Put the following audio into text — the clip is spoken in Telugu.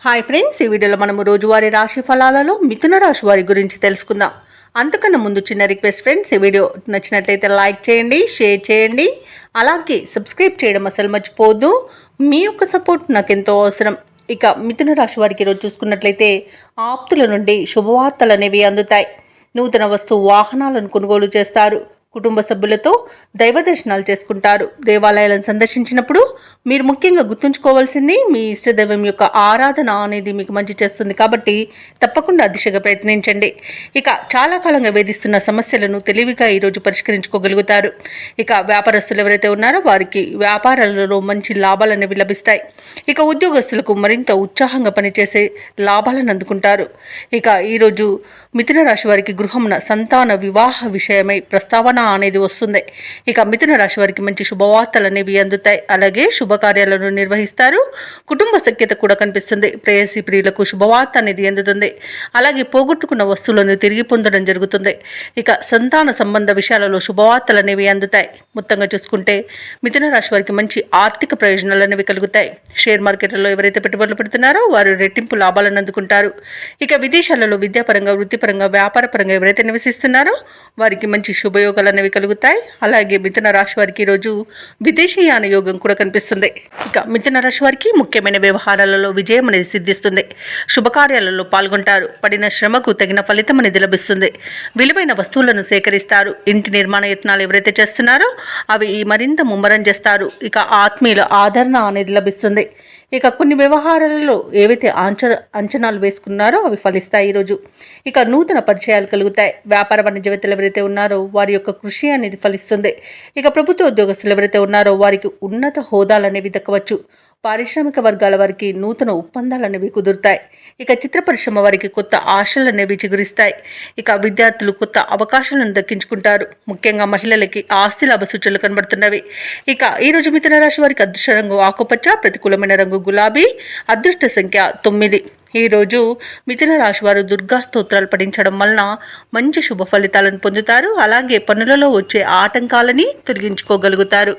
హాయ్ ఫ్రెండ్స్, ఈ వీడియోలో మనము రోజువారీ రాశి ఫలాలలో మిథున రాశి వారి గురించి తెలుసుకుందాం. అంతకన్నా ముందు చిన్న రిక్వెస్ట్ ఫ్రెండ్స్, ఈ వీడియో నచ్చినట్లయితే లైక్ చేయండి, షేర్ చేయండి, అలాగే సబ్స్క్రైబ్ చేయడం అసలు మర్చిపోవద్దు. మీ యొక్క సపోర్ట్ నాకు ఎంతో అవసరం. ఇక మిథున రాశి వారికి ఈరోజు చూసుకున్నట్లయితే ఆప్తుల నుండి శుభవార్తలు అనేవి అందుతాయి. నూతన వస్తు వాహనాలను కొనుగోలు చేస్తారు. కుటుంబ సభ్యులతో దైవ దర్శనాలు చేసుకుంటారు. దేవాలయాలను సందర్శించినప్పుడు మీరు ముఖ్యంగా గుర్తుంచుకోవాల్సింది మీ ఇష్టదైవం యొక్క ఆరాధన అనేది మీకు మంచి చేస్తుంది. కాబట్టి తప్పకుండా దిశగా ప్రయత్నించండి. ఇక చాలా కాలంగా వేధిస్తున్న సమస్యలను తెలివిగా ఈరోజు పరిష్కరించుకోగలుగుతారు. ఇక వ్యాపారస్తులు ఎవరైతే ఉన్నారో వారికి వ్యాపారాలలో మంచి లాభాలు అనేవి లభిస్తాయి. ఇక ఉద్యోగస్తులకు మరింత ఉత్సాహంగా పనిచేసే లాభాలను అందుకుంటారు. ఇక ఈరోజు మిథున రాశి వారికి గృహమున సంతాన వివాహ విషయమై ప్రస్తావన అనేది వస్తుంది. ఇక మిథున రాశి వారికి మంచి శుభవార్తలు అనేవి అందుతాయి. అలాగే శుభకార్యాలను నిర్వహిస్తారు. కుటుంబ సఖ్యత కూడా కనిపిస్తుంది. ప్రేయసి ప్రియులకు శుభవార్త అనేది అందుతుంది. అలాగే పోగొట్టుకున్న వస్తువులను తిరిగి పొందడం జరుగుతుంది. ఇక సంతాన సంబంధ విషయాలలో శుభవార్తలు అనేవి అందుతాయి. మొత్తంగా చూసుకుంటే మిథున రాశి వారికి మంచి ఆర్థిక ప్రయోజనాలు అనేవి కలుగుతాయి. షేర్ మార్కెట్లలో ఎవరైతే పెట్టుబడులు పెడుతున్నారో వారు రెట్టింపు లాభాలను అందుకుంటారు. ఇక విదేశాలలో విద్యాపరంగా, వృత్తిపరంగా, వ్యాపారపరంగా ఎవరైతే నివసిస్తున్నారో వారికి మంచి శుభయోగాలు అనేవి కలుగుతాయి. అలాగే మిథున రాశి వారికి ఈరోజు విదేశీయాన యోగం కూడా కనిపిస్తుంది. ఇక మిథున రాశి వారికి ముఖ్యమైన వ్యవహారాలలో విజయం అనేది సిద్ధిస్తుంది. శుభకార్యాలలో పాల్గొంటారు. పడిన శ్రమకు తగిన ఫలితం అనేది లభిస్తుంది. విలువైన వస్తువులను సేకరిస్తారు. ఇంటి నిర్మాణ యత్నాలు ఎవరైతే చేస్తున్నారో అవి మరింత ముమ్మరం చేస్తారు. ఇక ఆత్మీయుల ఆదరణ అనేది లభిస్తుంది. ఇక కొన్ని వ్యవహారాలలో ఏవైతే అంచనాలు వేసుకున్నారో అవి ఫలిస్తాయి ఈరోజు. ఇక నూతన పరిచయాలు కలుగుతాయి. వ్యాపార వాణిజ్యవేత్తలు ఎవరైతే ఉన్నారో వారి యొక్క కృషి అనేది ఫలిస్తుంది. ఇక ప్రభుత్వ ఉద్యోగస్తులు ఎవరైతే ఉన్నారో వారికి ఉన్నత హోదాలు అనేవి దక్కవచ్చు. పారిశ్రామిక వర్గాల వారికి నూతన ఒప్పందాలు అనేవి కుదురుతాయి. ఇక చిత్ర పరిశ్రమ వారికి కొత్త ఆశలు అనేవి చిగురిస్తాయి. ఇక విద్యార్థులు కొత్త అవకాశాలను దక్కించుకుంటారు. ముఖ్యంగా మహిళలకి ఆస్తి లాభ సూచనలు కనబడుతున్నవి. ఇక ఈరోజు మిథున రాశి వారికి అదృష్ట రంగు ఆకుపచ్చ, ప్రతికూలమైన రంగు గులాబీ, అదృష్ట సంఖ్య 9. ఈరోజు మిథున రాశి వారు దుర్గా స్తోత్రాలు పఠించడం వలన మంచి శుభ ఫలితాలను పొందుతారు. అలాగే పనులలో వచ్చే ఆటంకాలని తొలగించుకోగలుగుతారు.